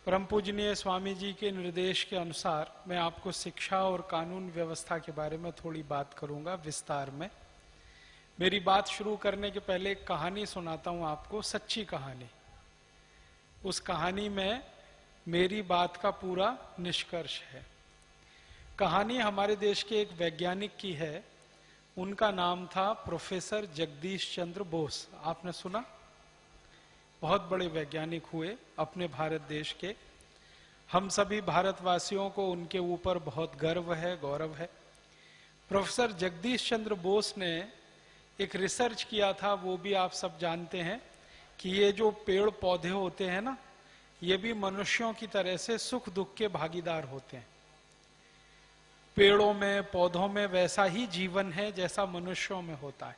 परम पूजनीय स्वामी जी के निर्देश के अनुसार मैं आपको शिक्षा और कानून व्यवस्था के बारे में थोड़ी बात करूंगा विस्तार में। मेरी बात शुरू करने के पहले एक कहानी सुनाता हूं आपको, सच्ची कहानी। उस कहानी में मेरी बात का पूरा निष्कर्ष है। कहानी हमारे देश के एक वैज्ञानिक की है। उनका नाम था प्रोफेसर जगदीश चंद्र बोस। आपने सुना? बहुत बड़े वैज्ञानिक हुए अपने भारत देश के। हम सभी भारतवासियों को उनके ऊपर बहुत गर्व है, गौरव है। प्रोफेसर जगदीश चंद्र बोस ने एक रिसर्च किया था, वो भी आप सब जानते हैं कि ये जो पेड़ पौधे होते हैं ना, ये भी मनुष्यों की तरह से सुख दुख के भागीदार होते हैं। पेड़ों में, पौधों में वैसा ही जीवन है जैसा मनुष्यों में होता है।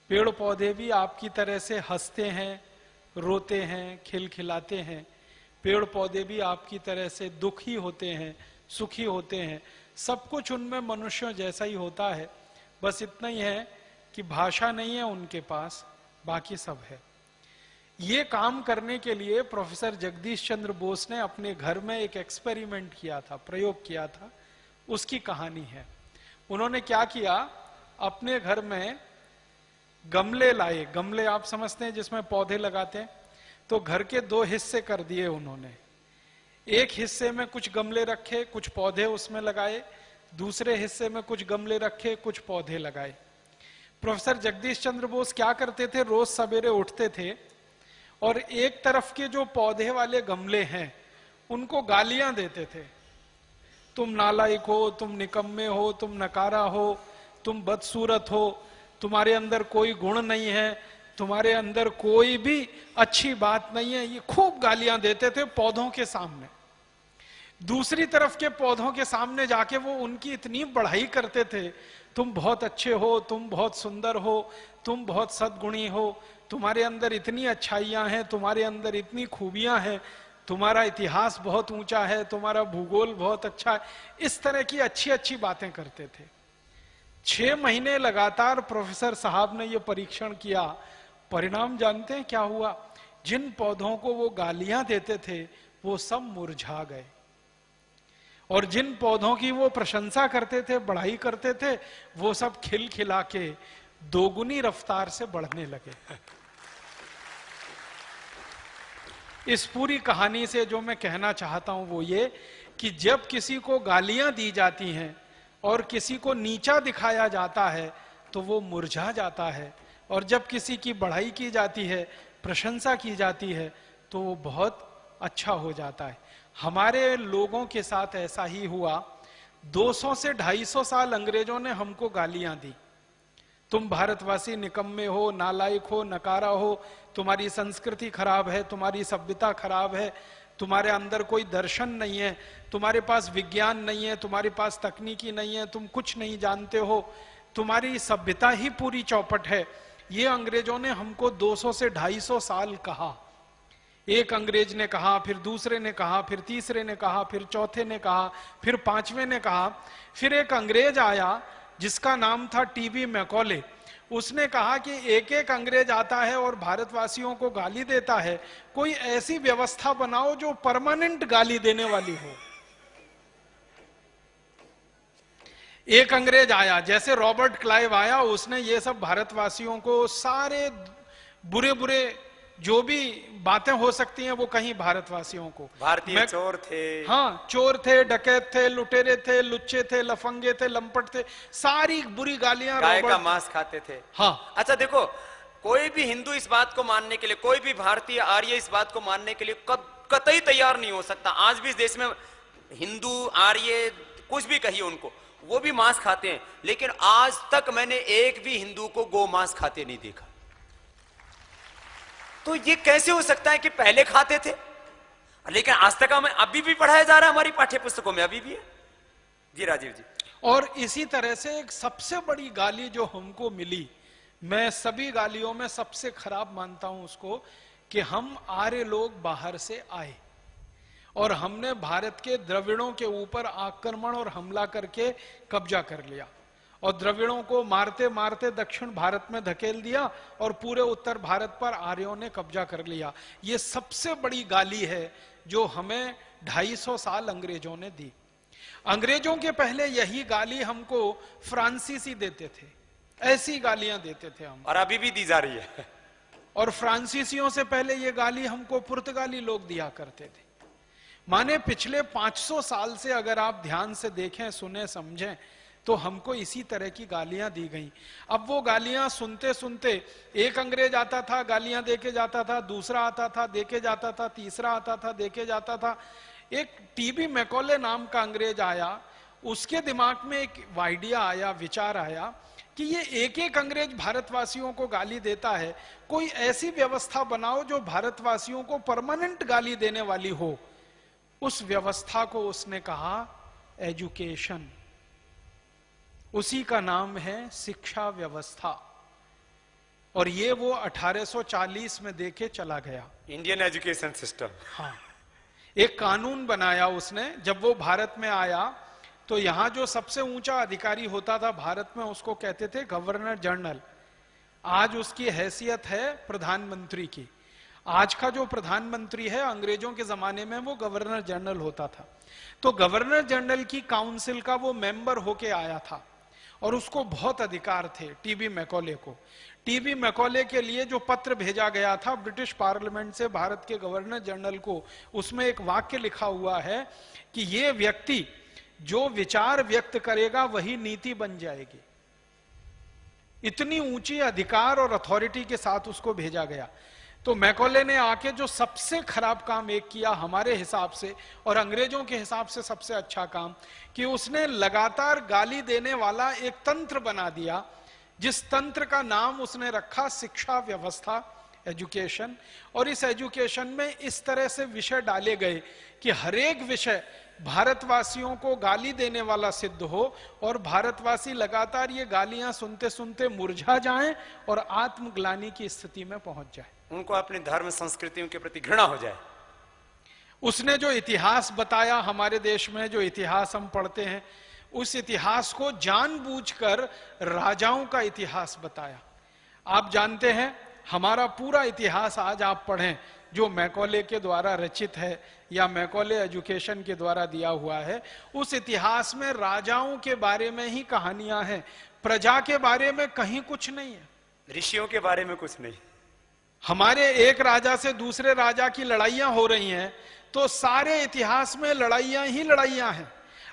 पेड़ पौधे भी आपकी तरह से हंसते हैं, रोते हैं, खिलखिलाते हैं। पेड़ पौधे भी आपकी तरह से दुखी होते हैं, सुखी होते हैं। सब कुछ उनमें मनुष्यों जैसा ही होता है। बस इतना ही है कि भाषा नहीं है उनके पास, बाकी सब है। ये काम करने के लिए प्रोफेसर जगदीश चंद्र बोस ने अपने घर में एक एक्सपेरिमेंट किया था, प्रयोग किया था। उसकी कहानी है। उन्होंने क्या किया, अपने घर में गमले लाए। गमले आप समझते हैं जिसमें पौधे लगाते हैं। तो घर के दो हिस्से कर दिए उन्होंने। एक हिस्से में कुछ गमले रखे, कुछ पौधे उसमें लगाए। दूसरे हिस्से में कुछ गमले रखे, कुछ पौधे लगाए। प्रोफेसर जगदीश चंद्र बोस क्या करते थे, रोज सवेरे उठते थे और एक तरफ के जो पौधे वाले गमले हैं उनको गालियां देते थे। तुम नालायक हो, तुम निकम्मे हो, तुम नकारा हो, तुम बदसूरत हो, तुम्हारे अंदर कोई गुण नहीं है, तुम्हारे अंदर कोई भी अच्छी बात नहीं है। ये खूब गालियां देते थे पौधों के सामने। दूसरी तरफ के पौधों के सामने जाके वो उनकी इतनी बढ़ाई करते थे, तुम बहुत अच्छे हो, तुम बहुत सुंदर हो, तुम बहुत सद्गुणी हो, तुम्हारे अंदर इतनी अच्छाइयां हैं, तुम्हारे अंदर इतनी खूबियां हैं, तुम्हारा इतिहास बहुत ऊंचा है, तुम्हारा भूगोल बहुत अच्छा है। इस तरह की अच्छी अच्छी बातें करते थे। 6 महीने लगातार प्रोफेसर साहब ने यह परीक्षण किया। परिणाम जानते हैं क्या हुआ? जिन पौधों को वो गालियां देते थे वो सब मुरझा गए, और जिन पौधों की वो प्रशंसा करते थे, बढ़ाई करते थे, वो सब खिलखिला के दोगुनी रफ्तार से बढ़ने लगे। इस पूरी कहानी से जो मैं कहना चाहता हूं वो ये कि जब किसी को गालियां दी जाती हैं और किसी को नीचा दिखाया जाता है तो वो मुरझा जाता है, और जब किसी की बढ़ाई की जाती है, प्रशंसा की जाती है, तो वो बहुत अच्छा हो जाता है। हमारे लोगों के साथ ऐसा ही हुआ। 200 से 250 साल अंग्रेजों ने हमको गालियां दी। तुम भारतवासी निकम्मे हो, नालायक हो, नकारा हो, तुम्हारी संस्कृति खराब है, तुम्हारी सभ्यता खराब है, तुम्हारे अंदर कोई दर्शन नहीं है, तुम्हारे पास विज्ञान नहीं है, तुम्हारे पास तकनीकी नहीं है, तुम कुछ नहीं जानते हो, तुम्हारी सभ्यता ही पूरी चौपट है। ये अंग्रेजों ने हमको 200 से 250 साल कहा। एक अंग्रेज ने कहा, फिर दूसरे ने कहा, फिर तीसरे ने कहा, फिर चौथे ने कहा, फिर पांचवें ने कहा। फिर एक अंग्रेज आया जिसका नाम था टीबी मैकॉले। उसने कहा कि एक एक अंग्रेज आता है और भारतवासियों को गाली देता है, कोई ऐसी व्यवस्था बनाओ जो परमानेंट गाली देने वाली हो। एक अंग्रेज आया, जैसे रॉबर्ट क्लाइव आया, उसने ये सब भारतवासियों को सारे बुरे बुरे जो भी बातें हो सकती हैं वो कहीं भारतवासियों को। भारतीय चोर थे, हाँ, चोर थे, डकैत थे, लुटेरे थे, लुच्चे थे, लफंगे थे, लंपट थे, सारी बुरी गालियां। गाय का मांस खाते थे। हाँ। अच्छा देखो, कोई भी हिंदू इस बात को मानने के लिए, कोई भी भारतीय आर्य इस बात को मानने के लिए कतई तैयार नहीं हो सकता। आज भी इस देश में हिंदू आर्य कुछ भी कहिए उनको, वो भी मांस खाते हैं, लेकिन आज तक मैंने एक भी हिंदू को गौ मांस खाते नहीं देखा। तो ये कैसे हो सकता है कि पहले खाते थे, लेकिन आज तक हमें अभी भी पढ़ाया जा रहा है, हमारी पाठ्य पुस्तकों में अभी भी है। जी राजीव जी। और इसी तरह से एक सबसे बड़ी गाली जो हमको मिली, मैं सभी गालियों में सबसे खराब मानता हूं उसको, कि हम आर्य लोग बाहर से आए और हमने भारत के द्रविड़ों के ऊपर आक्रमण और हमला करके कब्जा कर लिया, और द्रविड़ों को मारते मारते दक्षिण भारत में धकेल दिया और पूरे उत्तर भारत पर आर्यों ने कब्जा कर लिया। ये सबसे बड़ी गाली है जो हमें 250 साल अंग्रेजों ने दी। अंग्रेजों के पहले यही गाली हमको फ्रांसीसी देते थे, ऐसी गालियां देते थे हम, और अभी भी दी जा रही है। और फ्रांसीसियों से पहले ये गाली हमको पुर्तगाली लोग दिया करते थे। माने पिछले 500 साल से अगर आप ध्यान से देखें, सुने, समझें, तो हमको इसी तरह की गालियां दी गई। अब वो गालियां सुनते सुनते एक अंग्रेज आता था, गालियां देके जाता था, दूसरा आता था, देके जाता था, तीसरा आता था, देके जाता था। एक टीबी मैकॉले नाम का अंग्रेज आया, उसके दिमाग में एक आइडिया आया, विचार आया कि ये एक एक अंग्रेज भारतवासियों को गाली देता है, कोई ऐसी व्यवस्था बनाओ जो भारतवासियों को परमानेंट गाली देने वाली हो। उस व्यवस्था को उसने कहा एजुकेशन, उसी का नाम है शिक्षा व्यवस्था। और ये वो 1840 में देके चला गया, इंडियन एजुकेशन सिस्टम। हाँ, एक कानून बनाया उसने। जब वो भारत में आया तो यहां जो सबसे ऊंचा अधिकारी होता था भारत में, उसको कहते थे गवर्नर जनरल। आज उसकी हैसियत है प्रधानमंत्री की। आज का जो प्रधानमंत्री है, अंग्रेजों के जमाने में वो गवर्नर जनरल होता था। तो गवर्नर जनरल की काउंसिल का वो मेंबर होके आया था और उसको बहुत अधिकार थे, टीबी मैकॉले को। टीबी मैकॉले के लिए जो पत्र भेजा गया था ब्रिटिश पार्लियामेंट से भारत के गवर्नर जनरल को, उसमें एक वाक्य लिखा हुआ है कि ये व्यक्ति जो विचार व्यक्त करेगा वही नीति बन जाएगी। इतनी ऊंची अधिकार और अथॉरिटी के साथ उसको भेजा गया। तो मैकॉले ने आके जो सबसे खराब काम एक किया हमारे हिसाब से और अंग्रेजों के हिसाब से सबसे अच्छा काम, कि उसने लगातार गाली देने वाला एक तंत्र बना दिया, जिस तंत्र का नाम उसने रखा शिक्षा व्यवस्था, एजुकेशन। और इस एजुकेशन में इस तरह से विषय डाले गए कि हरेक विषय भारतवासियों को गाली देने वाला सिद्ध हो और भारतवासी लगातार ये गालियां सुनते सुनते मुरझा जाएं और आत्मग्लानि की स्थिति में पहुंच जाए, उनको अपने धर्म संस्कृतियों के प्रति घृणा हो जाए। उसने जो इतिहास बताया, हमारे देश में जो इतिहास हम पढ़ते हैं, उस इतिहास को जानबूझकर राजाओं का इतिहास बताया। आप जानते हैं हमारा पूरा इतिहास आज आप पढ़ें जो मैकॉले के द्वारा रचित है या मैकॉले एजुकेशन के द्वारा दिया हुआ है, उस इतिहास में राजाओं के बारे में ही कहानियां हैं, प्रजा के बारे में कहीं कुछ नहीं है, ऋषियों के बारे में कुछ नहीं। हमारे एक राजा से दूसरे राजा की लड़ाइयां हो रही हैं तो सारे इतिहास में लड़ाइयां ही लड़ाइयां हैं।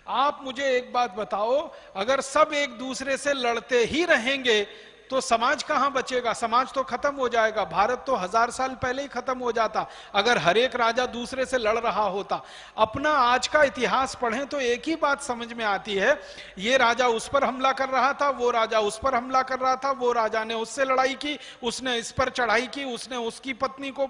आप मुझे एक बात बताओ, अगर सब एक दूसरे से लड़ते ही रहेंगे तो समाज कहां बचेगा? समाज तो खत्म हो जाएगा। भारत तो 1000 साल पहले ही खत्म हो जाता अगर हर एक राजा दूसरे से लड़ रहा होता। अपना आज का इतिहास पढ़ें तो एक ही बात समझ में आती है, ये राजा उस पर हमला कर रहा था, वो राजा उस पर हमला कर रहा था, वो राजा ने उससे लड़ाई की, उसने इस पर चढ़ाई की, उसने उसकी पत्नी को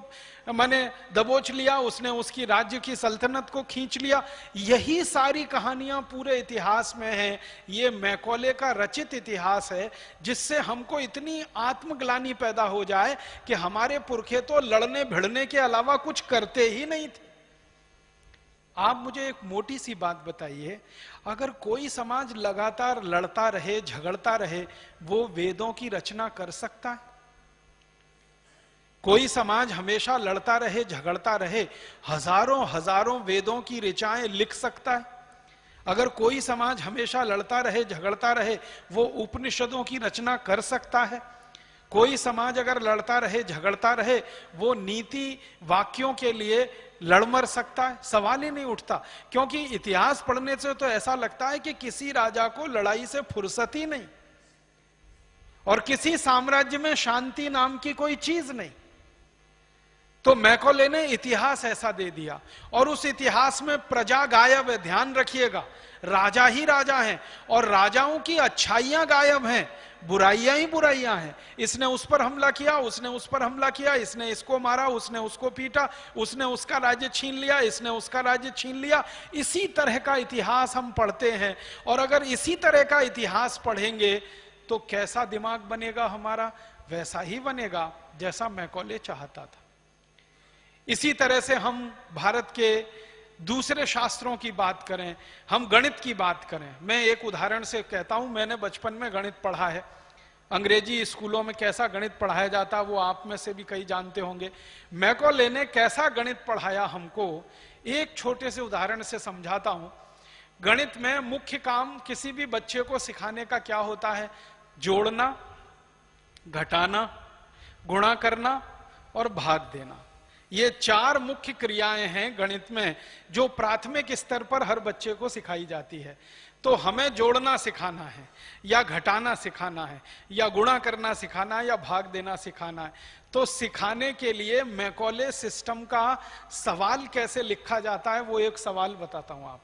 माने दबोच लिया, उसने उसकी राज्य की सल्तनत को खींच लिया। यही सारी कहानियां पूरे इतिहास में हैं। ये मैकॉले का रचित इतिहास है जिससे हमको इतनी आत्मग्लानि पैदा हो जाए कि हमारे पुरखे तो लड़ने भिड़ने के अलावा कुछ करते ही नहीं थे। आप मुझे एक मोटी सी बात बताइए, अगर कोई समाज लगातार लड़ता रहे, झगड़ता रहे, वो वेदों की रचना कर सकता है? कोई समाज हमेशा लड़ता रहे, झगड़ता रहे, हजारों हजारों वेदों की ऋचाएं लिख सकता है? अगर कोई समाज हमेशा लड़ता रहे, झगड़ता रहे, वो उपनिषदों की रचना कर सकता है? कोई समाज अगर लड़ता रहे, झगड़ता रहे, वो नीति वाक्यों के लिए लड़ मर सकता है? सवाल ही नहीं उठता। क्योंकि इतिहास पढ़ने से तो ऐसा लगता है कि किसी राजा को लड़ाई से फुर्सत ही नहीं और किसी साम्राज्य में शांति नाम की कोई चीज नहीं। तो मैकॉले ने इतिहास ऐसा दे दिया और उस इतिहास में प्रजा गायब है। ध्यान रखिएगा, राजा ही राजा हैं और राजाओं की अच्छाइयां गायब हैं, बुराइयां ही बुराइयां हैं। इसने उस पर हमला किया, उसने उस पर हमला किया, इसने इसको मारा, उसने उसको पीटा, उसने उसका राज्य छीन लिया, इसने उसका राज्य छीन लिया। इसी तरह का इतिहास हम पढ़ते हैं और अगर इसी तरह का इतिहास पढ़ेंगे तो कैसा दिमाग बनेगा हमारा? वैसा ही बनेगा जैसा मैकॉले चाहता था। इसी तरह से हम भारत के दूसरे शास्त्रों की बात करें, हम गणित की बात करें। मैं एक उदाहरण से कहता हूं, मैंने बचपन में गणित पढ़ा है। अंग्रेजी स्कूलों में कैसा गणित पढ़ाया जाता वो आप में से भी कई जानते होंगे। मैकॉले ने कैसा गणित पढ़ाया हमको, एक छोटे से उदाहरण से समझाता हूं। गणित में मुख्य काम किसी भी बच्चे को सिखाने का क्या होता है? जोड़ना, घटाना, गुणा करना और भाग देना। ये 4 मुख्य क्रियाएं हैं गणित में जो प्राथमिक स्तर पर हर बच्चे को सिखाई जाती है। तो हमें जोड़ना सिखाना है या घटाना सिखाना है या गुणा करना सिखाना है या भाग देना सिखाना है। तो सिखाने के लिए मैकॉले सिस्टम का सवाल कैसे लिखा जाता है वो एक सवाल बताता हूं आप।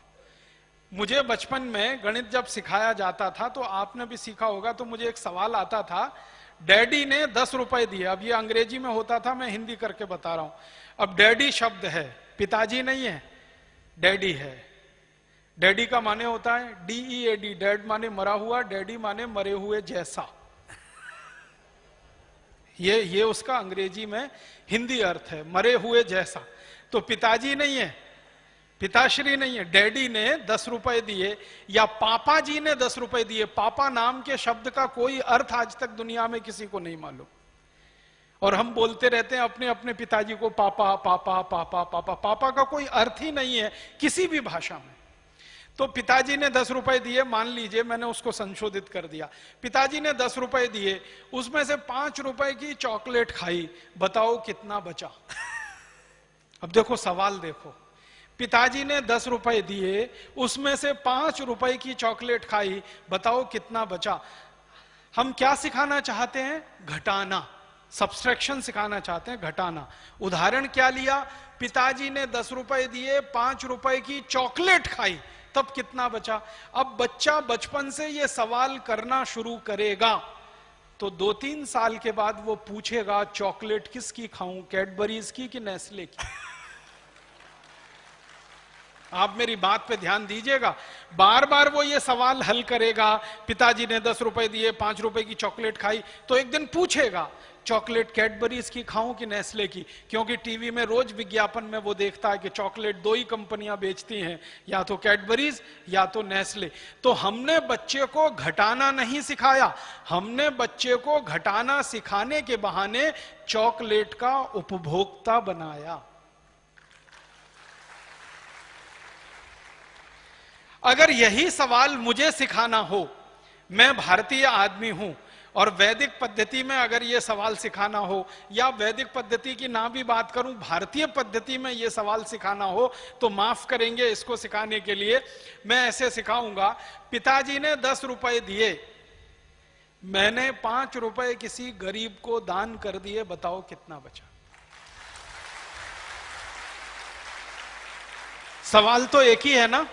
मुझे बचपन में गणित जब सिखाया जाता था, तो आपने भी सीखा होगा, तो मुझे एक सवाल आता था, डैडी ने 10 रुपए दिए। अब ये अंग्रेजी में होता था, मैं हिंदी करके बता रहा हूं। अब डैडी शब्द है, पिताजी नहीं है, डैडी है। डैडी का माने होता है DEAD, डैड माने मरा हुआ, डैडी माने मरे हुए जैसा। ये उसका अंग्रेजी में हिंदी अर्थ है, मरे हुए जैसा। तो पिताजी नहीं है, पिताश्री नहीं है, डैडी ने 10 रुपए दिए या पापा जी ने 10 रुपए दिए। पापा नाम के शब्द का कोई अर्थ आज तक दुनिया में किसी को नहीं मालूम, और हम बोलते रहते हैं अपने अपने पिताजी को पापा पापा पापा पापा। पापा का कोई अर्थ ही नहीं है किसी भी भाषा में। तो पिताजी ने 10 रुपए दिए, मान लीजिए मैंने उसको संशोधित कर दिया। पिताजी ने 10 रुपए दिए, उसमें से 5 रुपए की चॉकलेट खाई, बताओ कितना बचा? अब देखो सवाल देखो, पिताजी ने 10 रुपए दिए, उसमें से 5 रुपए की चॉकलेट खाई, बताओ कितना बचा? हम क्या सिखाना चाहते हैं? घटाना, सब्सट्रैक्शन सिखाना चाहते हैं, घटाना। उदाहरण क्या लिया? पिताजी ने 10 रुपए दिए, 5 रुपए की चॉकलेट खाई, तब कितना बचा? अब बच्चा बचपन से ये सवाल करना शुरू करेगा तो 2-3 साल के बाद वो पूछेगा चॉकलेट किसकी खाऊं, कैडबरीज की कि नेस्ले की? आप मेरी बात पे ध्यान दीजिएगा, बार बार वो ये सवाल हल करेगा। पिताजी ने 10 रुपए दिए, 5 रुपए की चॉकलेट खाई, तो एक दिन पूछेगा चॉकलेट कैडबरीज की खाऊं कि नेस्ले की? क्योंकि टीवी में रोज विज्ञापन में वो देखता है कि चॉकलेट 2 ही कंपनियां बेचती हैं, या तो कैडबरीज या तो नेस्ले। तो हमने बच्चे को घटाना नहीं सिखाया, हमने बच्चे को घटाना सिखाने के बहाने चॉकलेट का उपभोक्ता बनाया। अगर यही सवाल मुझे सिखाना हो, मैं भारतीय आदमी हूं, और वैदिक पद्धति में अगर यह सवाल सिखाना हो, या वैदिक पद्धति की ना भी बात करूं, भारतीय पद्धति में यह सवाल सिखाना हो, तो माफ करेंगे, इसको सिखाने के लिए मैं ऐसे सिखाऊंगा। पिताजी ने 10 रुपए दिए, मैंने 5 रुपए किसी गरीब को दान कर दिए, बताओ कितना बचा? सवाल तो एक ही है ना,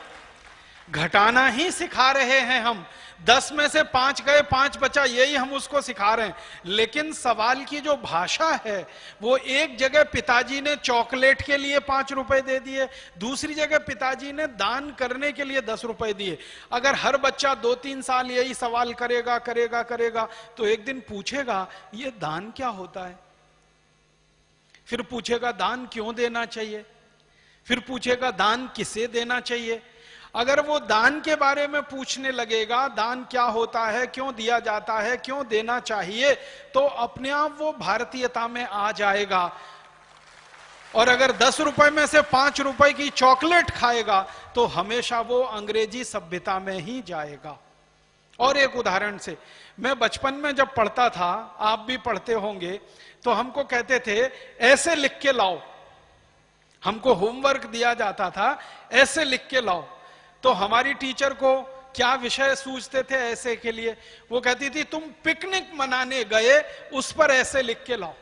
घटाना ही सिखा रहे हैं हम। 10 में से 5 गए, 5 बचा, यही हम उसको सिखा रहे हैं। लेकिन सवाल की जो भाषा है वो, एक जगह पिताजी ने चॉकलेट के लिए 5 रुपए दे दिए, दूसरी जगह पिताजी ने दान करने के लिए 10 रुपए दिए। अगर हर बच्चा 2-3 साल यही सवाल करेगा करेगा करेगा तो एक दिन पूछेगा ये दान क्या होता है? फिर पूछेगा दान क्यों देना चाहिए? फिर पूछेगा दान किसे देना चाहिए? अगर वो दान के बारे में पूछने लगेगा, दान क्या होता है, क्यों दिया जाता है, क्यों देना चाहिए, तो अपने आप वो भारतीयता में आ जाएगा। और अगर 10 रुपए में से 5 रुपए की चॉकलेट खाएगा तो हमेशा वो अंग्रेजी सभ्यता में ही जाएगा। और एक उदाहरण से, मैं बचपन में जब पढ़ता था, आप भी पढ़ते होंगे, तो हमको कहते थे ऐसे लिख के लाओ। हमको होमवर्क दिया जाता था, ऐसे लिख के लाओ। तो हमारी टीचर को क्या विषय सूझते थे ऐसे के लिए? वो कहती थी तुम पिकनिक मनाने गए, उस पर ऐसे लिख के लाओ।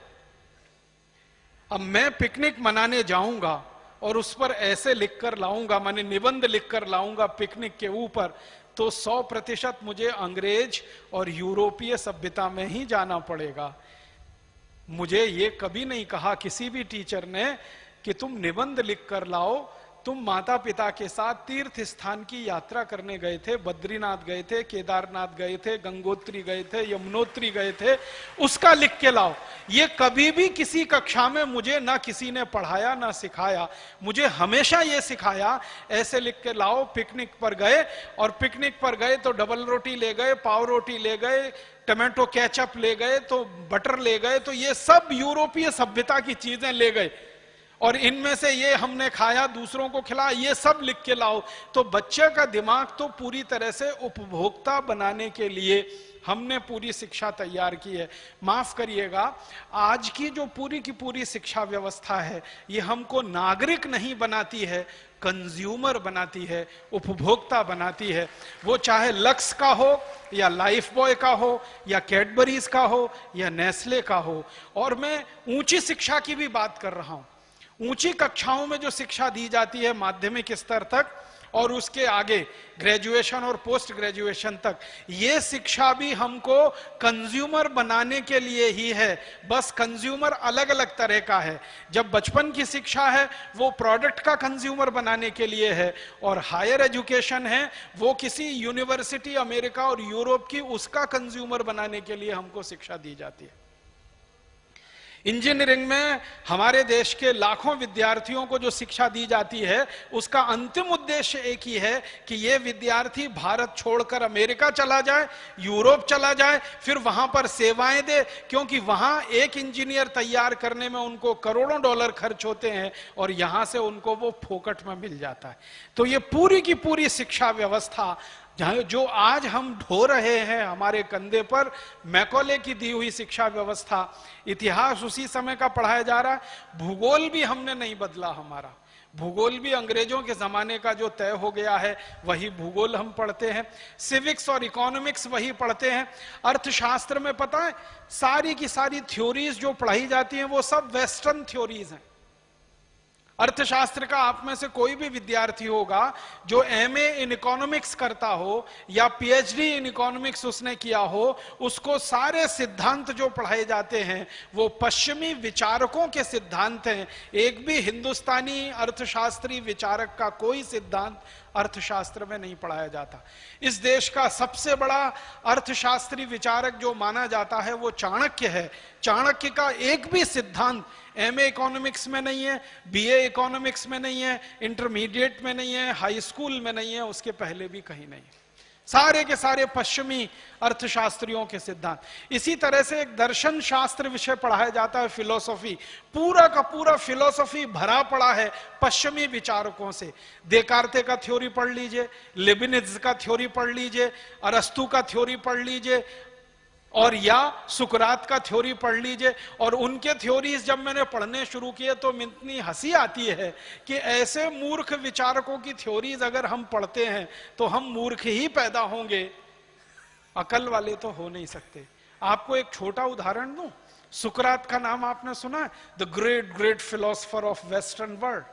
अब मैं पिकनिक मनाने जाऊंगा और उस पर ऐसे लिखकर लाऊंगा, माने निबंध लिखकर लाऊंगा पिकनिक के ऊपर, तो 100% मुझे अंग्रेज और यूरोपीय सभ्यता में ही जाना पड़ेगा। मुझे ये कभी नहीं कहा किसी भी टीचर ने कि तुम निबंध लिखकर लाओ तुम माता पिता के साथ तीर्थ स्थान की यात्रा करने गए थे, बद्रीनाथ गए थे, केदारनाथ गए थे, गंगोत्री गए थे, यमुनोत्री गए थे, उसका लिख के लाओ। ये कभी भी किसी कक्षा में मुझे ना किसी ने पढ़ाया ना सिखाया, मुझे हमेशा ये सिखाया ऐसे लिख के लाओ। पिकनिक पर गए, और पिकनिक पर गए तो डबल रोटी ले गए, पाव रोटी ले गए, टमाटो केचप ले गए, तो बटर ले गए, तो ये सब यूरोपीय सभ्यता की चीजें ले गए, और इनमें से ये हमने खाया, दूसरों को खिलाया, ये सब लिख के लाओ। तो बच्चे का दिमाग तो पूरी तरह से उपभोक्ता बनाने के लिए हमने पूरी शिक्षा तैयार की है। माफ करिएगा, आज की जो पूरी की पूरी शिक्षा व्यवस्था है, ये हमको नागरिक नहीं बनाती है, कंज्यूमर बनाती है, उपभोक्ता बनाती है। वो चाहे लक्स का हो, या लाइफ बॉय का हो, या कैडबरीज का हो, या नेस्ले का हो। और मैं ऊंची शिक्षा की भी बात कर रहा हूं। ऊंची कक्षाओं में जो शिक्षा दी जाती है माध्यमिक स्तर तक और उसके आगे ग्रेजुएशन और पोस्ट ग्रेजुएशन तक, ये शिक्षा भी हमको कंज्यूमर बनाने के लिए ही है। बस कंज्यूमर अलग अलग तरह का है। जब बचपन की शिक्षा है वो प्रोडक्ट का कंज्यूमर बनाने के लिए है, और हायर एजुकेशन है वो किसी यूनिवर्सिटी अमेरिका और यूरोप की, उसका कंज्यूमर बनाने के लिए हमको शिक्षा दी जाती है। इंजीनियरिंग में हमारे देश के लाखों विद्यार्थियों को जो शिक्षा दी जाती है, उसका अंतिम उद्देश्य एक ही है कि ये विद्यार्थी भारत छोड़कर अमेरिका चला जाए, यूरोप चला जाए, फिर वहां पर सेवाएं दे, क्योंकि वहां एक इंजीनियर तैयार करने में उनको करोड़ों डॉलर खर्च होते हैं, और यहां से उनको वो फोकट में मिल जाता है। तो ये पूरी की पूरी शिक्षा व्यवस्था जो आज हम ढो रहे हैं हमारे कंधे पर, मैकॉले की दी हुई शिक्षा व्यवस्था, इतिहास उसी समय का पढ़ाया जा रहा है। भूगोल भी हमने नहीं बदला, हमारा भूगोल भी अंग्रेजों के जमाने का जो तय हो गया है वही भूगोल हम पढ़ते हैं। सिविक्स और इकोनॉमिक्स वही पढ़ते हैं। अर्थशास्त्र में पता है सारी की सारी थ्योरीज जो पढ़ाई जाती हैं वो सब वेस्टर्न थ्योरीज हैं। अर्थशास्त्र का आप में से कोई भी विद्यार्थी होगा जो एमए इन इकोनॉमिक्स करता हो या पीएचडी इन इकोनॉमिक्स उसने किया हो, उसको सारे सिद्धांत जो पढ़ाए जाते हैं वो पश्चिमी विचारकों के सिद्धांत हैं। एक भी हिंदुस्तानी अर्थशास्त्री विचारक का कोई सिद्धांत अर्थशास्त्र में नहीं पढ़ाया जाता। इस देश का सबसे बड़ा अर्थशास्त्री विचारक जो माना जाता है वो चाणक्य है। चाणक्य का एक भी सिद्धांत एमए इकोनॉमिक्स में नहीं है, बीए इकोनॉमिक्स में नहीं है, इंटरमीडिएट में नहीं है, हाई स्कूल में नहीं है, उसके पहले भी कहीं नहीं है। सारे के सारे पश्चिमी अर्थशास्त्रियों के सिद्धांत। इसी तरह से एक दर्शन शास्त्र विषय पढ़ाया जाता है, फिलोसॉफी। पूरा का पूरा फिलोसॉफी भरा पड़ा है पश्चिमी विचारकों से। देकार्ते का थ्योरी पढ़ लीजिए, लिबिनिज का थ्योरी पढ़ लीजिए, अरस्तु का थ्योरी पढ़ लीजिए, और या सुकरात का थ्योरी पढ़ लीजिए। और उनके थ्योरीज जब मैंने पढ़ने शुरू किए तो इतनी हंसी आती है कि ऐसे मूर्ख विचारकों की थ्योरीज अगर हम पढ़ते हैं तो हम मूर्ख ही पैदा होंगे, अकल वाले तो हो नहीं सकते। आपको एक छोटा उदाहरण दूं, सुकरात का नाम आपने सुना है? The great great philosopher of western world,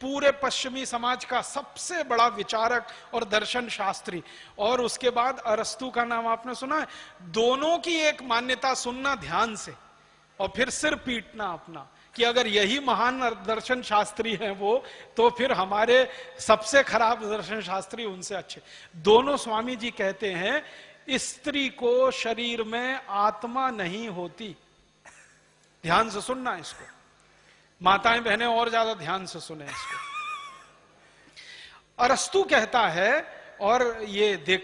पूरे पश्चिमी समाज का सबसे बड़ा विचारक और दर्शन शास्त्री। और उसके बाद अरस्तु का नाम आपने सुना है? दोनों की एक मान्यता सुनना ध्यान से और फिर सिर पीटना अपना कि अगर यही महान दर्शन शास्त्री हैं वो, तो फिर हमारे सबसे खराब दर्शन शास्त्री उनसे अच्छे। दोनों स्वामी जी कहते हैं स्त्री को शरीर में आत्मा नहीं होती। ध्यान से सुनना इसको, माताएं बहनें और ज्यादा ध्यान से सुने इसको। अरस्तु कहता है, और ये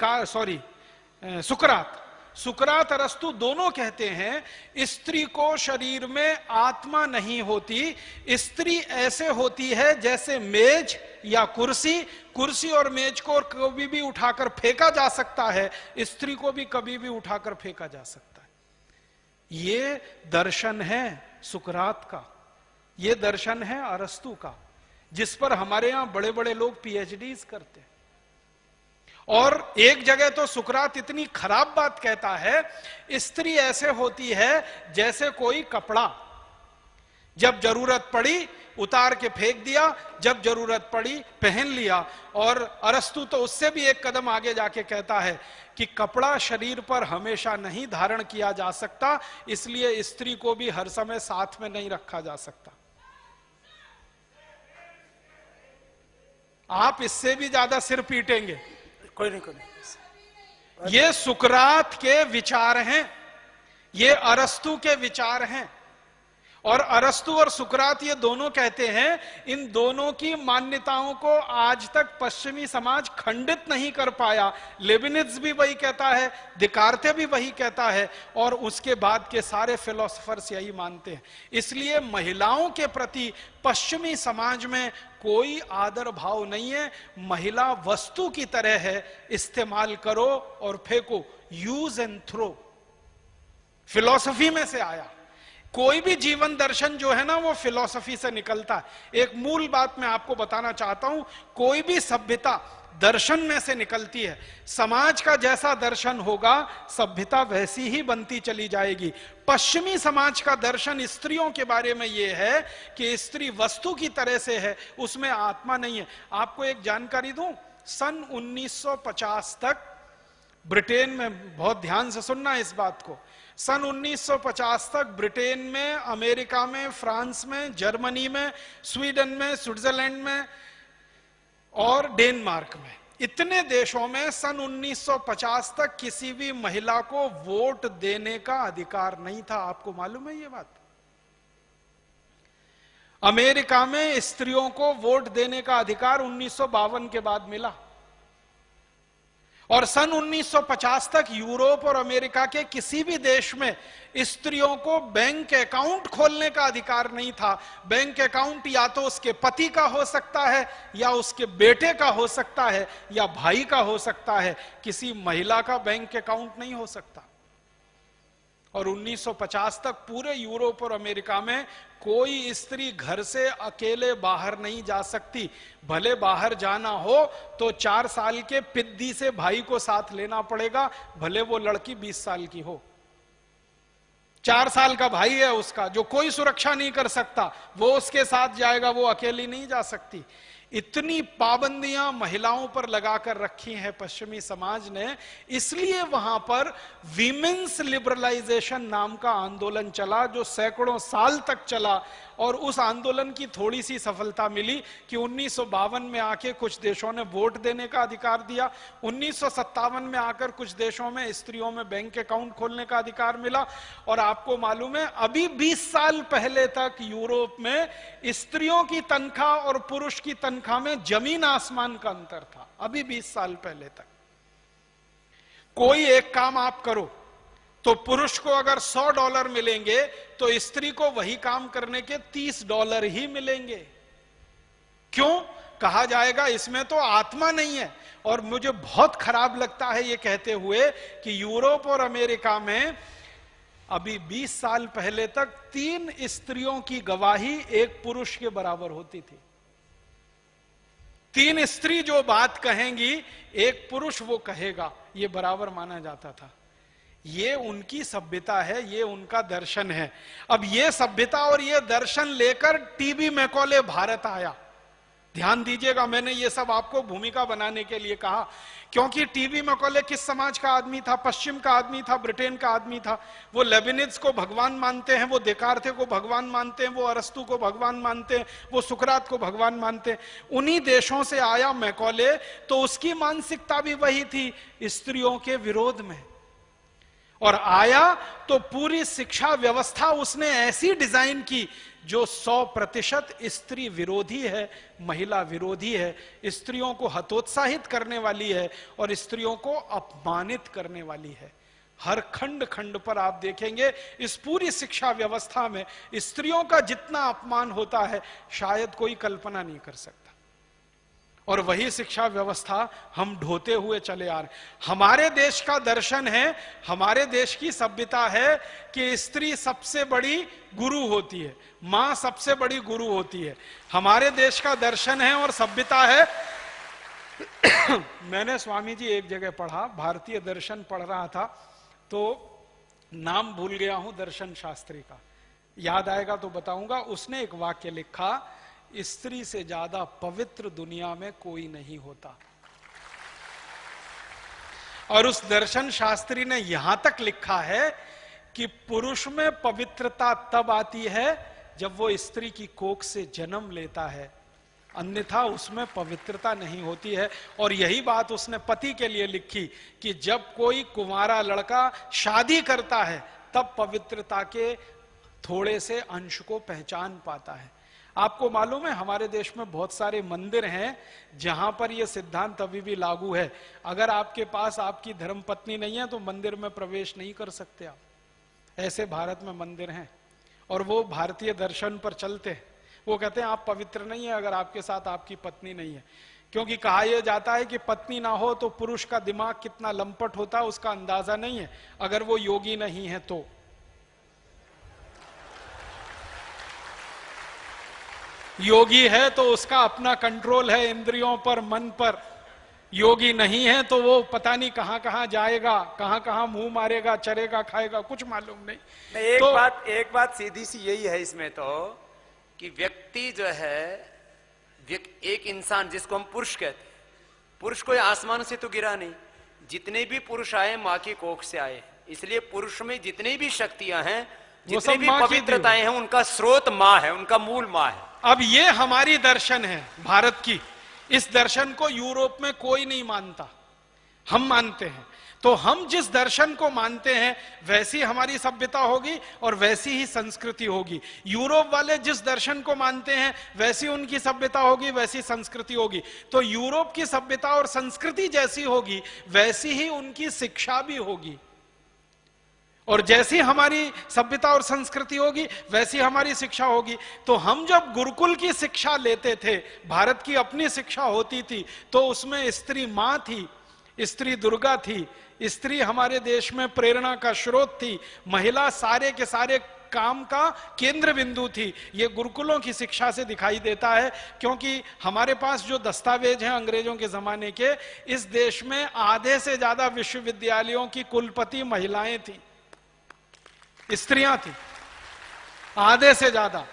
सुकरात अरस्तु दोनों कहते हैं स्त्री को शरीर में आत्मा नहीं होती। स्त्री ऐसे होती है जैसे मेज या कुर्सी और मेज को कभी भी उठाकर फेंका जा सकता है, स्त्री को भी कभी भी उठाकर फेंका जा सकता है। ये दर्शन है सुकरात का, ये दर्शन है अरस्तु का, जिस पर हमारे यहां बड़े बड़े लोग पीएचडीज करते हैं। और एक जगह तो सुकरात इतनी खराब बात कहता है, स्त्री ऐसे होती है जैसे कोई कपड़ा, जब जरूरत पड़ी उतार के फेंक दिया, जब जरूरत पड़ी पहन लिया। और अरस्तु तो उससे भी एक कदम आगे जाके कहता है कि कपड़ा शरीर पर हमेशा नहीं धारण किया जा सकता, इसलिए स्त्री को भी हर समय साथ में नहीं रखा जा सकता। आप इससे भी ज्यादा सिर पीटेंगे। कोई नहीं। ये सुकरात के विचार हैं, ये अरस्तु के विचार हैं। और अरस्तु और सुकरात ये दोनों कहते हैं, इन दोनों की मान्यताओं को आज तक पश्चिमी समाज खंडित नहीं कर पाया। लेबिनिज भी वही कहता है, दिकार्ते भी वही कहता है, और उसके बाद के सारे फिलोसोफर्स यही मानते हैं। इसलिए महिलाओं के प्रति पश्चिमी समाज में कोई आदर भाव नहीं है। महिला वस्तु की तरह है, इस्तेमाल करो और फेंको, यूज एंड थ्रो। फिलॉसफी में से आया। कोई भी जीवन दर्शन जो है ना, वो फिलॉसफी से निकलता है। एक मूल बात मैं आपको बताना चाहता हूं, कोई भी सभ्यता दर्शन में से निकलती है। समाज का जैसा दर्शन होगा, सभ्यता वैसी ही बनती चली जाएगी। पश्चिमी समाज का दर्शन स्त्रियों के बारे में यह है कि स्त्री वस्तु की तरह से है, उसमें आत्मा नहीं है। आपको एक जानकारी दूं, सन 1950 तक ब्रिटेन में, बहुत ध्यान से सुनना इस बात को, सन 1950 तक ब्रिटेन में, अमेरिका में, फ्रांस में, जर्मनी में, स्वीडन में, स्विट्जरलैंड में और डेनमार्क में, इतने देशों में सन 1950 तक किसी भी महिला को वोट देने का अधिकार नहीं था। आपको मालूम है ये बात? अमेरिका में स्त्रियों को वोट देने का अधिकार 1952 के बाद मिला। और सन 1950 तक यूरोप और अमेरिका के किसी भी देश में स्त्रियों को बैंक अकाउंट खोलने का अधिकार नहीं था। बैंक अकाउंट या तो उसके पति का हो सकता है, या उसके बेटे का हो सकता है, या भाई का हो सकता है। किसी महिला का बैंक अकाउंट नहीं हो सकता। और 1950 तक पूरे यूरोप और अमेरिका में कोई स्त्री घर से अकेले बाहर नहीं जा सकती। भले बाहर जाना हो तो 4 साल के पिद्दी से भाई को साथ लेना पड़ेगा, भले वो लड़की 20 साल की हो। 4 साल का भाई है उसका, जो कोई सुरक्षा नहीं कर सकता, वो उसके साथ जाएगा, वो अकेली नहीं जा सकती। इतनी पाबंदियां महिलाओं पर लगाकर रखी हैं पश्चिमी समाज ने। इसलिए वहां पर वीमेंस लिबरलाइजेशन नाम का आंदोलन चला, जो सैकड़ों साल तक चला। और उस आंदोलन की थोड़ी सी सफलता मिली कि 1952 में आके कुछ देशों ने वोट देने का अधिकार दिया। 1957 में आकर कुछ देशों में स्त्रियों में बैंक अकाउंट खोलने का अधिकार मिला। और आपको मालूम है, अभी 20 साल पहले तक यूरोप में स्त्रियों की तनख्वाह और पुरुष की तनख्वाह में जमीन आसमान का अंतर था। अभी 20 साल पहले तक। कोई एक काम आप करो तो पुरुष को अगर $100 मिलेंगे तो स्त्री को वही काम करने के $30 ही मिलेंगे। क्यों? कहा जाएगा इसमें तो आत्मा नहीं है। और मुझे बहुत खराब लगता है ये कहते हुए कि यूरोप और अमेरिका में अभी 20 साल पहले तक 3 स्त्रियों की गवाही एक पुरुष के बराबर होती थी। 3 स्त्री जो बात कहेंगी, एक पुरुष वो कहेगा, ये बराबर माना जाता था। ये उनकी सभ्यता है, ये उनका दर्शन है। अब ये सभ्यता और ये दर्शन लेकर टीबी मैकॉले भारत आया। ध्यान दीजिएगा, मैंने ये सब आपको भूमिका बनाने के लिए कहा, क्योंकि टीबी मैकॉले किस समाज का आदमी था? पश्चिम का आदमी था, ब्रिटेन का आदमी था। वो लेबिनिज को भगवान मानते हैं, वो देकार्ते को भगवान मानते हैं, वो अरस्तु को भगवान मानते हैं, वो सुकरात को भगवान मानते हैं। उन्हीं देशों से आया मैकॉले, तो उसकी मानसिकता भी वही थी, स्त्रियों के विरोध में। और आया तो पूरी शिक्षा व्यवस्था उसने ऐसी डिजाइन की जो 100% स्त्री विरोधी है, महिला विरोधी है, स्त्रियों को हतोत्साहित करने वाली है और स्त्रियों को अपमानित करने वाली है। हर खंड खंड पर आप देखेंगे इस पूरी शिक्षा व्यवस्था में स्त्रियों का जितना अपमान होता है, शायद कोई कल्पना नहीं कर सकता। और वही शिक्षा व्यवस्था हम ढोते हुए चले आ रहे। हमारे देश का दर्शन है, हमारे देश की सभ्यता है कि स्त्री सबसे बड़ी गुरु होती है, मां सबसे बड़ी गुरु होती है। हमारे देश का दर्शन है और सभ्यता है। मैंने स्वामी जी एक जगह पढ़ा, भारतीय दर्शन पढ़ रहा था, तो नाम भूल गया हूं दर्शन शास्त्री का, याद आएगा तो बताऊंगा। उसने एक वाक्य लिखा, स्त्री से ज्यादा पवित्र दुनिया में कोई नहीं होता। और उस दर्शन शास्त्री ने यहां तक लिखा है कि पुरुष में पवित्रता तब आती है जब वो स्त्री की कोख से जन्म लेता है, अन्यथा उसमें पवित्रता नहीं होती है। और यही बात उसने पति के लिए लिखी कि जब कोई कुंवारा लड़का शादी करता है तब पवित्रता के थोड़े से अंश को पहचान पाता है। आपको मालूम है हमारे देश में बहुत सारे मंदिर हैं जहां पर यह सिद्धांत अभी भी लागू है। अगर आपके पास आपकी धर्मपत्नी नहीं है तो मंदिर में प्रवेश नहीं कर सकते आप। ऐसे भारत में मंदिर हैं और वो भारतीय दर्शन पर चलते हैं। वो कहते हैं आप पवित्र नहीं है अगर आपके साथ आपकी पत्नी नहीं है, क्योंकि कहा यह जाता है कि पत्नी ना हो तो पुरुष का दिमाग कितना लंपट होता है उसका अंदाजा नहीं है, अगर वो योगी नहीं है तो। योगी है तो उसका अपना कंट्रोल है इंद्रियों पर, मन पर। योगी नहीं है तो वो पता नहीं कहां कहां जाएगा, कहां कहां मुंह मारेगा, चरेगा, खाएगा, कुछ मालूम नहीं। एक बात सीधी सी यही है इसमें तो कि व्यक्ति जो है, एक इंसान जिसको हम पुरुष कहते हैं, पुरुष कोई आसमान से तो गिरा नहीं, जितने भी पुरुष आए मां की कोख से आए। इसलिए पुरुष में जितनी भी शक्तियां हैं, जितनी भी पवित्रताएं हैं, उनका स्रोत मां है, उनका मूल मां है। अब ये हमारी दर्शन है भारत की। इस दर्शन को यूरोप में कोई नहीं मानता, हम मानते हैं। तो हम जिस दर्शन को मानते हैं वैसी हमारी सभ्यता होगी और वैसी ही संस्कृति होगी। यूरोप वाले जिस दर्शन को मानते हैं वैसी उनकी सभ्यता होगी, वैसी संस्कृति होगी। तो यूरोप की सभ्यता और संस्कृति जैसी होगी वैसी ही उनकी शिक्षा भी होगी, और जैसी हमारी सभ्यता और संस्कृति होगी वैसी हमारी शिक्षा होगी। तो हम जब गुरुकुल की शिक्षा लेते थे, भारत की अपनी शिक्षा होती थी, तो उसमें स्त्री मां थी, स्त्री दुर्गा थी, स्त्री हमारे देश में प्रेरणा का स्रोत थी, महिला सारे के सारे काम का केंद्र बिंदु थी। ये गुरुकुलों की शिक्षा से दिखाई देता है, क्योंकि हमारे पास जो दस्तावेज हैं अंग्रेजों के जमाने के, इस देश में आधे से ज्यादा विश्वविद्यालयों की कुलपति महिलाएं थी, स्त्रियां थी, आधे से ज्यादा,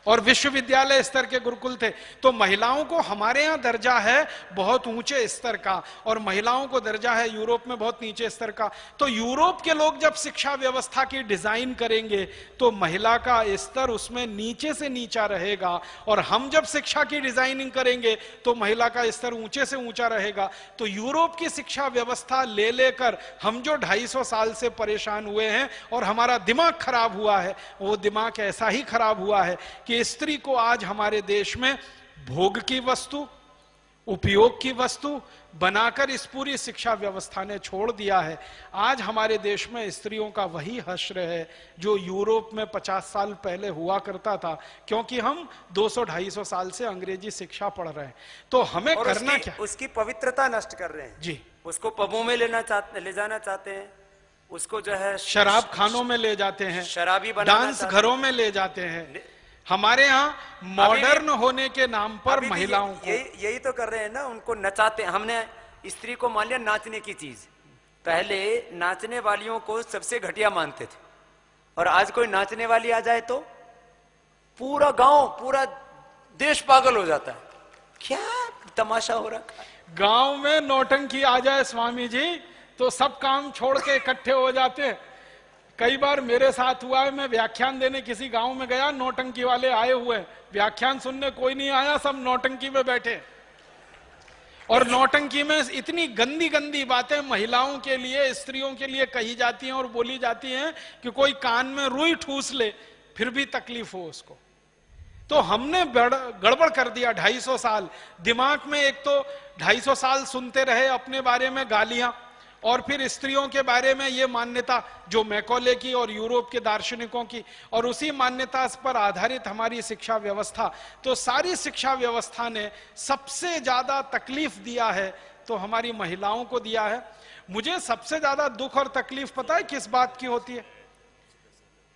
और विश्वविद्यालय स्तर के गुरुकुल थे। तो महिलाओं को हमारे यहां दर्जा है बहुत ऊंचे स्तर का, और महिलाओं को दर्जा है यूरोप में बहुत नीचे स्तर का। तो यूरोप के लोग जब शिक्षा व्यवस्था की डिजाइन करेंगे तो महिला का स्तर उसमें नीचे से नीचा रहेगा, और हम जब शिक्षा की डिजाइनिंग करेंगे तो महिला का स्तर ऊंचे से ऊंचा रहेगा। तो यूरोप की शिक्षा व्यवस्था ले लेकर हम जो 250 साल से परेशान हुए हैं और हमारा दिमाग खराब हुआ है, वो दिमाग ऐसा ही खराब हुआ है कि स्त्री को आज हमारे देश में भोग की वस्तु, उपयोग की वस्तु बनाकर इस पूरी शिक्षा व्यवस्था ने छोड़ दिया है। आज हमारे देश में स्त्रियों का वही हश्र है जो यूरोप में 50 साल पहले हुआ करता था, क्योंकि हम 200-250 साल से अंग्रेजी शिक्षा पढ़ रहे हैं। तो हमें करना क्या? उसकी पवित्रता नष्ट कर रहे हैं जी। उसको पबों में ले जाना चाहते हैं, उसको जो है शराब खानों में ले जाते हैं, शराबी बनाना डांस घरों में ले जाते हैं। हमारे यहाँ मॉडर्न होने के नाम पर महिलाओं को यही तो कर रहे हैं ना, उनको नचाते। हमने स्त्री को मान लिया नाचने की चीज। पहले नाचने वालियों को सबसे घटिया मानते थे, और आज कोई नाचने वाली आ जाए तो पूरा गांव, पूरा देश पागल हो जाता है। क्या तमाशा हो रखा है। गांव में नौटंकी आ जाए स्वामी जी तो सब काम छोड़ के इकट्ठे हो जाते हैं। कई बार मेरे साथ हुआ है, मैं व्याख्यान देने किसी गांव में गया, नौटंकी वाले आए हुए, व्याख्यान सुनने कोई नहीं आया, सब नौटंकी में बैठे। और नौटंकी में इतनी गंदी गंदी बातें महिलाओं के लिए, स्त्रियों के लिए कही जाती हैं और बोली जाती हैं कि कोई कान में रुई ठूस ले फिर भी तकलीफ हो उसको। तो हमने गड़बड़ कर दिया 250 साल। दिमाग में एक तो 250 साल सुनते रहे अपने बारे में गालियां, और फिर स्त्रियों के बारे में ये मान्यता जो मैकॉले की और यूरोप के दार्शनिकों की, और उसी मान्यता पर आधारित हमारी शिक्षा व्यवस्था। तो सारी शिक्षा व्यवस्था ने सबसे ज्यादा तकलीफ दिया है तो हमारी महिलाओं को दिया है। मुझे सबसे ज्यादा दुख और तकलीफ पता है किस बात की होती है?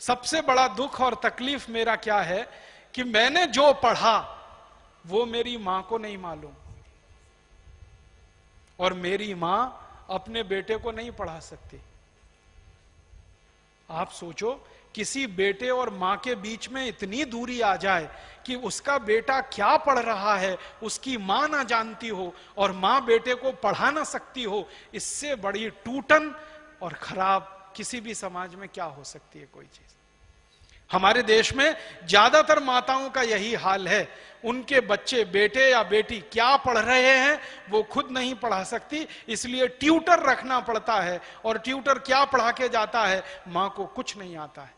सबसे बड़ा दुख और तकलीफ मेरा क्या है कि मैंने जो पढ़ा वो मेरी मां को नहीं मालूम, और मेरी मां अपने बेटे को नहीं पढ़ा सकती। आप सोचो, किसी बेटे और मां के बीच में इतनी दूरी आ जाए कि उसका बेटा क्या पढ़ रहा है उसकी मां ना जानती हो और मां बेटे को पढ़ा ना सकती हो, इससे बड़ी टूटन और खराब किसी भी समाज में क्या हो सकती है कोई चीज। हमारे देश में ज्यादातर माताओं का यही हाल है, उनके बच्चे बेटे या बेटी क्या पढ़ रहे हैं वो खुद नहीं पढ़ा सकती, इसलिए ट्यूटर रखना पड़ता है, और ट्यूटर क्या पढ़ा के जाता है, मां को कुछ नहीं आता है।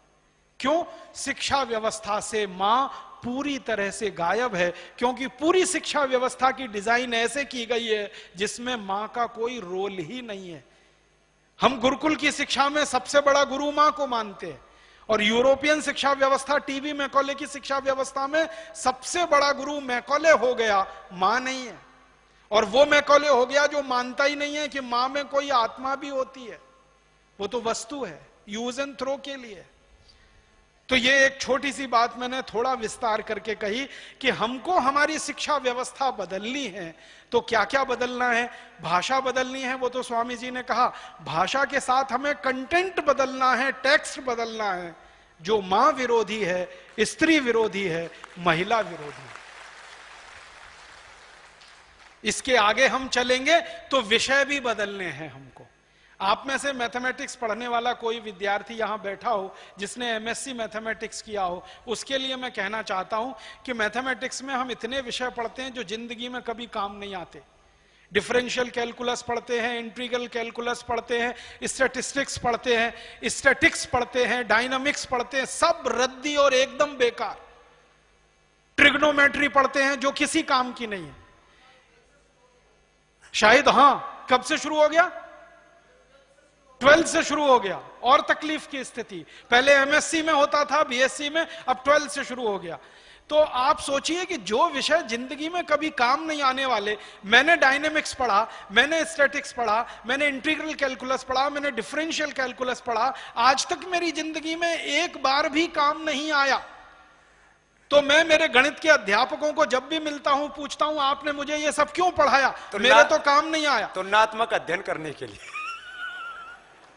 क्यों? शिक्षा व्यवस्था से मां पूरी तरह से गायब है, क्योंकि पूरी शिक्षा व्यवस्था की डिजाइन ऐसे की गई है जिसमें मां का कोई रोल ही नहीं है। हम गुरुकुल की शिक्षा में सबसे बड़ा गुरु मां को मानते हैं, और यूरोपियन शिक्षा व्यवस्था, टीवी मैकॉले की शिक्षा व्यवस्था में सबसे बड़ा गुरु मैकॉले हो गया, मां नहीं है। और वो मैकॉले हो गया जो मानता ही नहीं है कि मां में कोई आत्मा भी होती है, वो तो वस्तु है, यूज एंड थ्रो के लिए। तो ये एक छोटी सी बात मैंने थोड़ा विस्तार करके कही कि हमको हमारी शिक्षा व्यवस्था बदलनी है। तो क्या क्या बदलना है? भाषा बदलनी है, वो तो स्वामी जी ने कहा। भाषा के साथ हमें कंटेंट बदलना है, टेक्स्ट बदलना है, जो मां विरोधी है, स्त्री विरोधी है, महिला विरोधी है। इसके आगे हम चलेंगे तो विषय भी बदलने हैं हमको। आप में से मैथमेटिक्स पढ़ने वाला कोई विद्यार्थी यहां बैठा हो जिसने एमएससी मैथमेटिक्स किया हो, उसके लिए मैं कहना चाहता हूं कि मैथमेटिक्स में हम इतने विषय पढ़ते हैं जो जिंदगी में कभी काम नहीं आते। डिफरेंशियल कैलकुलस पढ़ते हैं, इंटीग्रल कैलकुलस पढ़ते हैं, स्टैटिस्टिक्स पढ़ते हैं, स्टैटिक्स पढ़ते हैं, डायनामिक्स पढ़ते हैं, सब रद्दी और एकदम बेकार। ट्रिग्नोमेट्री पढ़ते हैं जो किसी काम की नहीं है। शायद हां, कब से शुरू हो गया? 12th से शुरू हो गया। और तकलीफ की स्थिति, पहले एमएससी में होता था, बीएससी में, अब 12th से शुरू हो गया। तो आप सोचिए कि जो विषय जिंदगी में कभी काम नहीं आने वाले, मैंने डायनेमिक्स पढ़ा, मैंने स्टैटिक्स पढ़ा, मैंने इंटीग्रल कैलकुलस पढ़ा, मैंने डिफरेंशियल कैलकुलस पढ़ा, आज तक मेरी जिंदगी में एक बार भी काम नहीं आया। तो मैं मेरे गणित के अध्यापकों को जब भी मिलता हूं पूछता हूं, आपने मुझे ये सब क्यों पढ़ाया? तो मेरे तो काम नहीं आया। तुलनात्मक अध्ययन करने के लिए।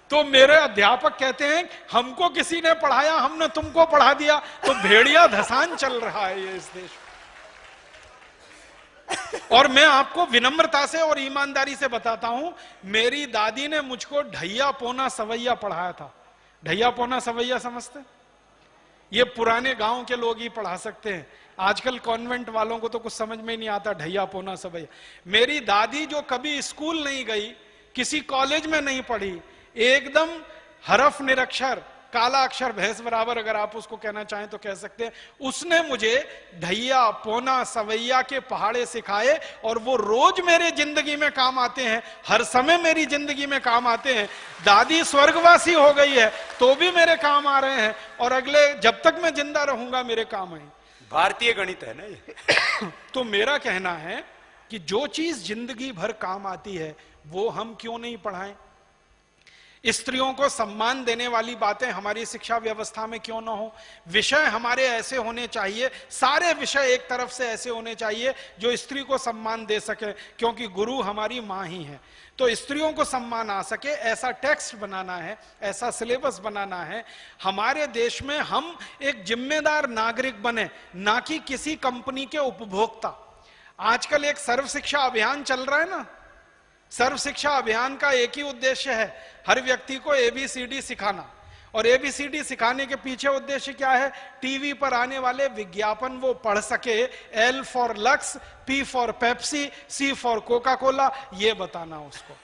तो मेरे अध्यापक कहते हैं हमको किसी ने पढ़ाया, हमने तुमको पढ़ा दिया। तो भेड़िया धसान चल रहा है ये इस देश में। और मैं आपको विनम्रता से और ईमानदारी से बताता हूं, मेरी दादी ने मुझको ढैया पौना सवैया पढ़ाया था। ढैया पौना सवैया समझते? ये पुराने गांव के लोग ही पढ़ा सकते हैं, आजकल कॉन्वेंट वालों को तो कुछ समझ में नहीं आता ढैया पौना सवैया। मेरी दादी जो कभी स्कूल नहीं गई, किसी कॉलेज में नहीं पढ़ी, एकदम हरफ निरक्षर, काला अक्षर भैंस बराबर अगर आप उसको कहना चाहें तो कह सकते हैं, उसने मुझे ढैया पौना सवैया के पहाड़े सिखाए, और वो रोज मेरे जिंदगी में काम आते हैं, हर समय मेरी जिंदगी में काम आते हैं। दादी स्वर्गवासी हो गई है तो भी मेरे काम आ रहे हैं, और अगले जब तक मैं जिंदा रहूंगा मेरे काम आए। भारतीय गणित है ना ये। तो मेरा कहना है कि जो चीज जिंदगी भर काम आती है वो हम क्यों नहीं पढ़ाएं? स्त्रियों को सम्मान देने वाली बातें हमारी शिक्षा व्यवस्था में क्यों ना हो? विषय हमारे ऐसे होने चाहिए, सारे विषय एक तरफ से ऐसे होने चाहिए जो स्त्री को सम्मान दे सके, क्योंकि गुरु हमारी मां ही है। तो स्त्रियों को सम्मान आ सके ऐसा टेक्स्ट बनाना है, ऐसा सिलेबस बनाना है। हमारे देश में हम एक जिम्मेदार नागरिक बने, ना कि किसी कंपनी के उपभोक्ता। आजकल एक सर्व शिक्षा अभियान चल रहा है ना, सर्व शिक्षा अभियान का एक ही उद्देश्य है, हर व्यक्ति को एबीसीडी सिखाना। और एबीसीडी सिखाने के पीछे उद्देश्य क्या है? टीवी पर आने वाले विज्ञापन वो पढ़ सके, L for Lux, P for Pepsi, C for Coca Cola, ये बताना उसको।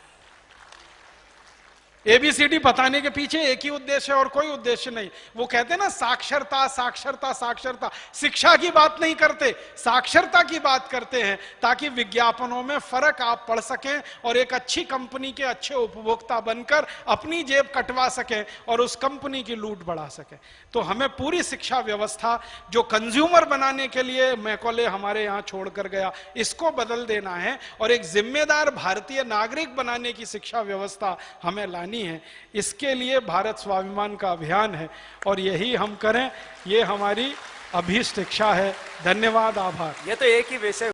एबीसीडी बताने के पीछे एक ही उद्देश्य है और कोई उद्देश्य नहीं। वो कहते हैं ना साक्षरता साक्षरता साक्षरता, शिक्षा की बात नहीं करते, साक्षरता की बात करते हैं, ताकि विज्ञापनों में फर्क आप पढ़ सकें और एक अच्छी कंपनी के अच्छे उपभोक्ता बनकर अपनी जेब कटवा सकें और उस कंपनी की लूट बढ़ा सकें। तो हमें पूरी शिक्षा व्यवस्था जो कंज्यूमर बनाने के लिए मैकॉले हमारे यहाँ छोड़कर गया, इसको बदल देना है और एक जिम्मेदार भारतीय नागरिक बनाने की शिक्षा व्यवस्था हमें लानी है। इसके लिए भारत स्वाभिमान का अभियान है और यही हम करें, ये हमारी अभीष्ट इच्छा है। धन्यवाद, आभार। ये तो एक ही विषय